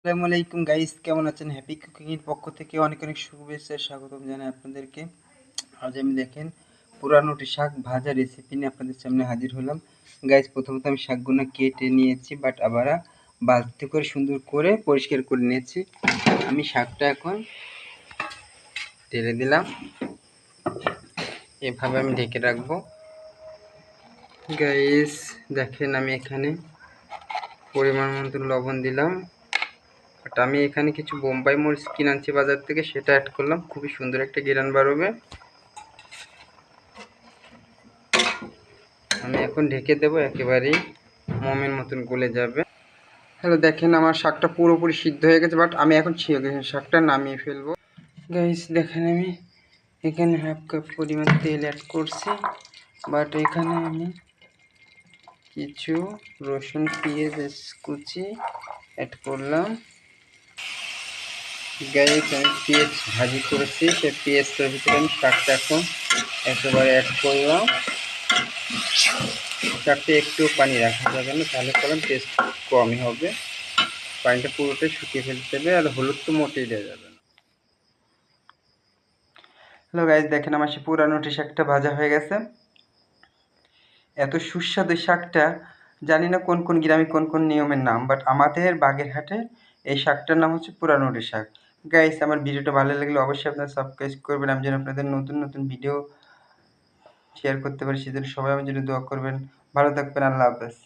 আসসালামু আলাইকুম গাইস, কেমন আছেন? হ্যাপি কুকিং এর পক্ষ থেকে অনেক অনেক শুভেচ্ছা স্বাগতম জানাই আপনাদেরকে। আজ আমি দেখেন পুরানোটি শাক ভাজা রেসিপি নিয়ে আপনাদের সামনে হাজির হলাম। গাইস, প্রথমত আমি শাকগুলো কেটে নিয়েছি, বাট আবার বালতি করে সুন্দর করে পরিষ্কার করে নিয়েছি। আমি শাকটা এখন ঢেলে দিলাম, এভাবে আমি ঢেকে রাখবো। গাইস দেখেন, আমি এখানে পরিমাণ মতো লবণ দিলাম। বাট আমি এখানে কিছু বোম্বাই মরিচ কিনে আনছি বাজার থেকে, সেটা অ্যাড করলাম। খুবই সুন্দর একটা ঘ্রাণ বাড়বে। আমি এখন ঢেকে দেবো, একেবারেই মোমের মতন গলে যাবে। হ্যালো, দেখেন আমার শাকটা পুরোপুরি সিদ্ধ হয়ে গেছে, বাট আমি এখন শাকটা নামিয়ে ফেলবো। গাইস দেখেন, আমি এখানে হাফ কাপ পরিমাণ তেল অ্যাড করছি, বাট এখানে আমি কিছু রসুন পেঁয়াজ কুচি অ্যাড করলাম। গাইস আমি পেঁয়াজ ভাজি করেছি, সেই পেঁয়াজটার ভিতরে আমি শাকটা এখন একেবারে অ্যাড করলাম। শাকটা একটু পানি রাখা যাবে না, তাহলে পরে টেস্ট কমই হবে। পানিটা পুরোটাই শুকিয়ে ফেলতে হবে, আর হলুদ তো মোটেই দেওয়া যাবে না। হ্যালো গাইস, দেখেন আমার সেই পুরানোটি শাকটা ভাজা হয়ে গেছে। এত সুস্বাদু শাকটা, জানি না কোন কোন গ্রামে কোন কোন নিয়মের নাম, বাট আমাদের বাগেরহাটে এই শাকটার নাম হচ্ছে পুরানোটি শাক। গাইস, আমার ভিডিওটা ভালো লাগলে অবশ্যই আপনারা সাবস্ক্রাইব করবেন, আমি যেন আপনাদের নতুন নতুন ভিডিও শেয়ার করতে পারি, সেজন্য সবাই আমার জন্য দোয়া করবেন। ভালো থাকবেন, আল্লাহ হাফেজ।